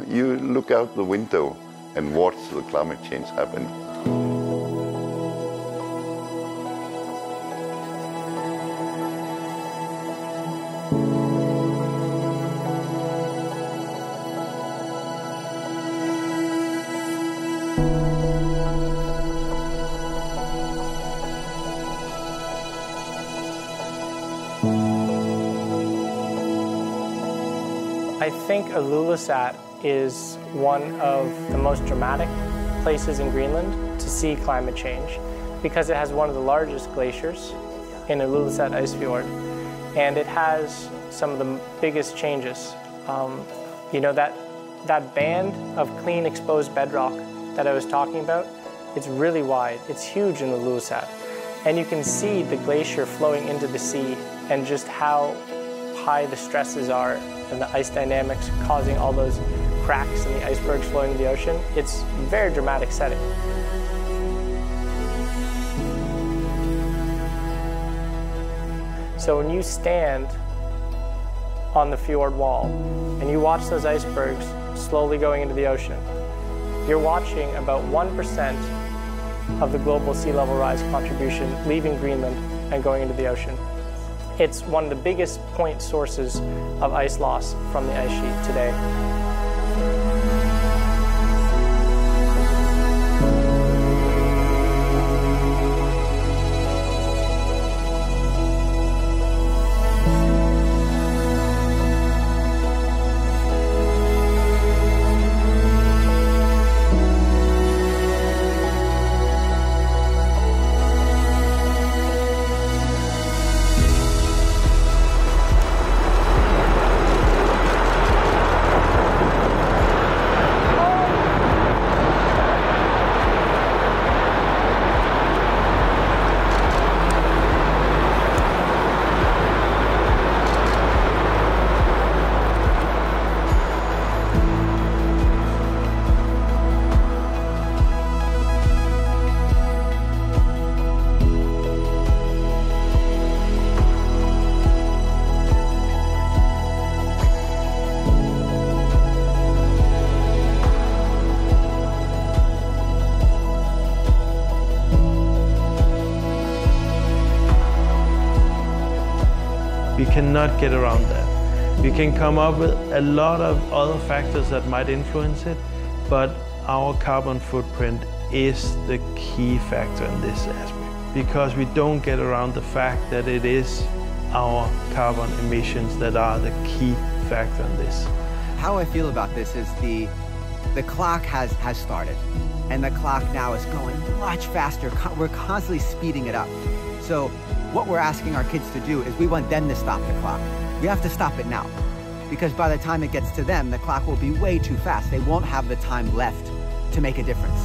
You look out the window and watch the climate change happen. I think Ilulissat is one of the most dramatic places in Greenland to see climate change because it has one of the largest glaciers in Ilulissat Ice Fjord, and it has some of the biggest changes. You know, that band of clean exposed bedrock that I was talking about, it's really wide, it's huge in Ilulissat, and you can see the glacier flowing into the sea and just how high the stresses are and the ice dynamics causing all those cracks in the icebergs flowing in the ocean. It's a very dramatic setting. So when you stand on the fjord wall and you watch those icebergs slowly going into the ocean, you're watching about 1% of the global sea level rise contribution leaving Greenland and going into the ocean. It's one of the biggest point sources of ice loss from the ice sheet today. We cannot get around that. We can come up with a lot of other factors that might influence it, but our carbon footprint is the key factor in this aspect, because we don't get around the fact that it is our carbon emissions that are the key factor in this. How I feel about this is the clock has started, and the clock now is going much faster. We're constantly speeding it up. So what we're asking our kids to do is we want them to stop the clock. We have to stop it now, because by the time it gets to them, the clock will be way too fast. They won't have the time left to make a difference.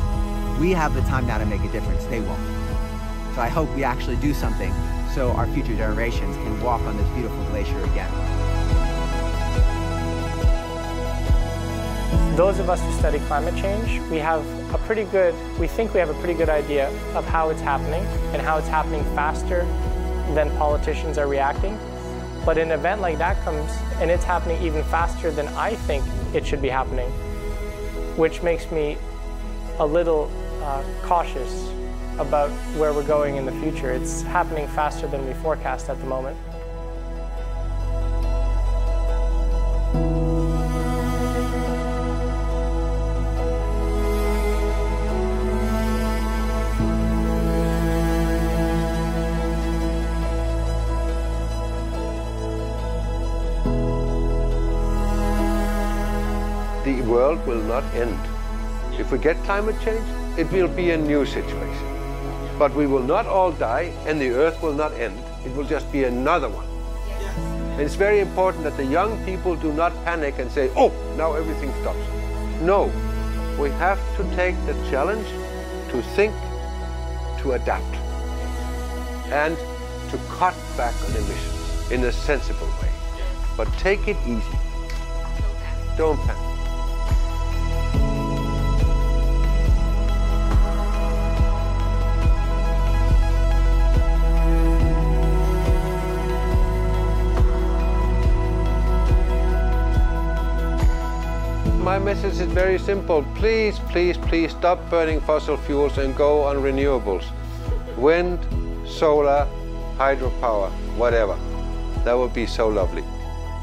We have the time now to make a difference. They won't. So I hope we actually do something so our future generations can walk on this beautiful glacier again. Those of us who study climate change, we think we have a pretty good idea of how it's happening and how it's happening faster than politicians are reacting. But an event like that comes and it's happening even faster than I think it should be happening, which makes me a little cautious about where we're going in the future. It's happening faster than we forecast at the moment. The world will not end. If we get climate change, it will be a new situation. But we will not all die, and the Earth will not end. It will just be another one. And it's very important that the young people do not panic and say, oh, now everything stops. No, we have to take the challenge to think, to adapt, and to cut back on emissions in a sensible way. But take it easy. Don't panic. My message is very simple. Please, please, please stop burning fossil fuels and go on renewables. Wind, solar, hydropower, whatever. That would be so lovely.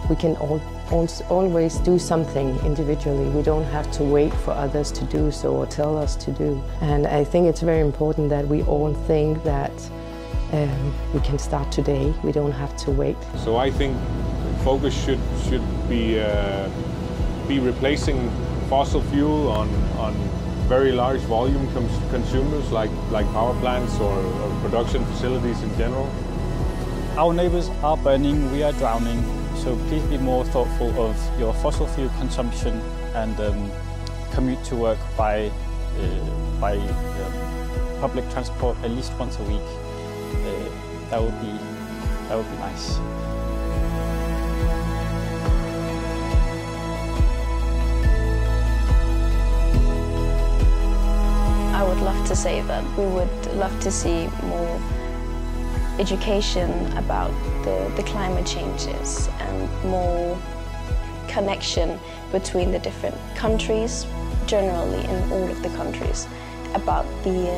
We can always do something individually. We don't have to wait for others to do so or tell us to do. And I think it's very important that we all think that we can start today. We don't have to wait. So I think focus should be replacing fossil fuel on very large volume consumers like power plants or production facilities in general. Our neighbors are burning, we are drowning. So please be more thoughtful of your fossil fuel consumption and commute to work by public transport at least once a week. That would be nice. I would love to say that we would love to see more education about the climate changes and more connection between the different countries, generally in all of the countries, about the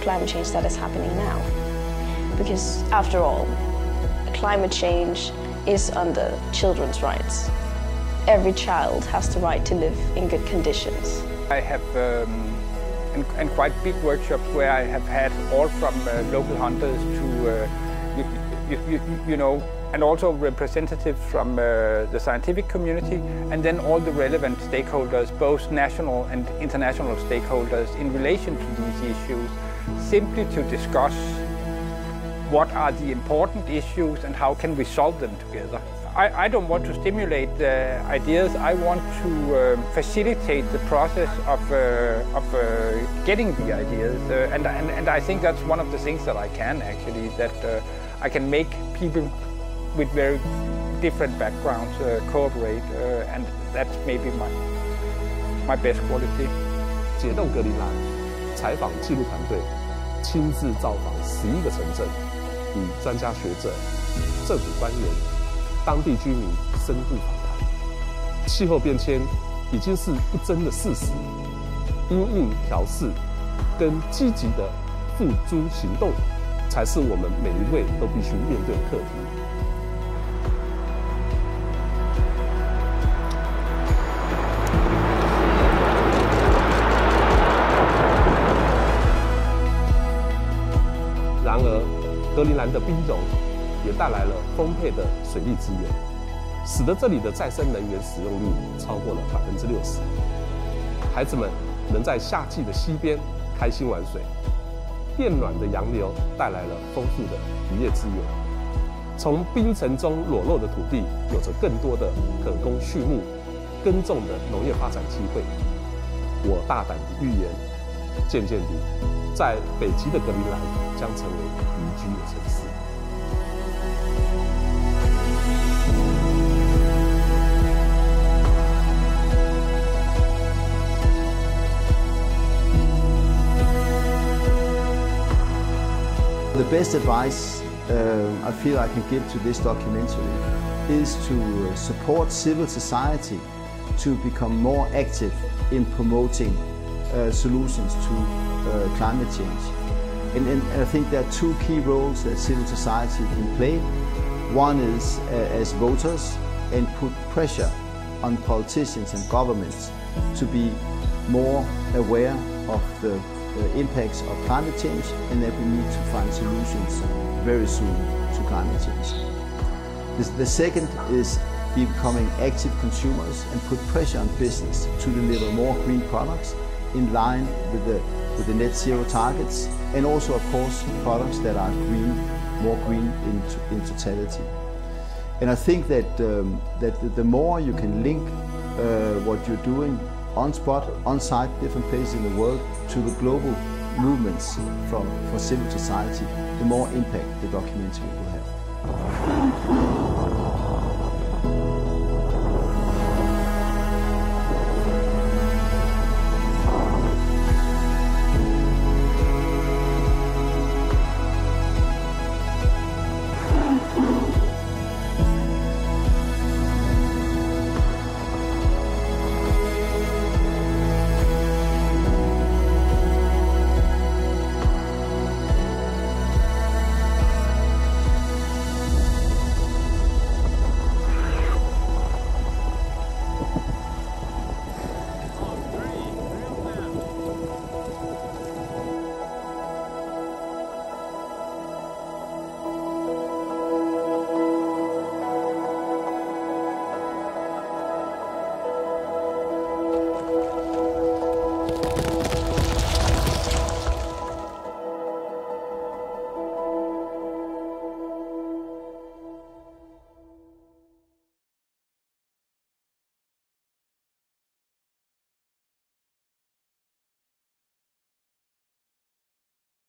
climate change that is happening now. Because after all, climate change is under children's rights. Every child has the right to live in good conditions. I have and quite big workshops where I have had all from local hunters to you know, and also representatives from the scientific community, and then all the relevant stakeholders, both national and international stakeholders, in relation to these issues, simply to discuss what are the important issues and how can we solve them together. I don't want to stimulate the ideas. I want to facilitate the process of getting the ideas, and I think that's one of the things that I can actually, that I can make people with very different backgrounds cooperate, and that's maybe my best quality. 解冻格陵兰采访记录团队亲自造访11个城镇，与专家学者、政府官员、当地居民深度访谈。气候变迁已经是不争的事实，因应调适跟积极的付诸行动，才是我们每一位都必须面对的课题。然而，格陵兰的冰融也带来了丰沛的水利资源，使得这里的再生能源使用率超过了60%。孩子们能在夏季的溪边开心玩水，变暖的洋流带来了丰富的渔业资源。从冰层中裸露的土地，有着更多的可供畜牧、耕种的农业发展机会。我大胆地预言，渐渐地，在北极的格陵兰将成为宜居的城市。The best advice I feel I can give to this documentary is to support civil society to become more active in promoting solutions to climate change. And I think there are two key roles that civil society can play. One is as voters, and put pressure on politicians and governments to be more aware of the impacts of climate change, and that we need to find solutions very soon to climate change. The second is becoming active consumers and put pressure on business to deliver more green products in line with the net zero targets, and also of course products that are green, more green in totality. And I think that the more you can link what you're doing on spot, on site, different places in the world, to the global movements for civil society, the more impact the documentary will have.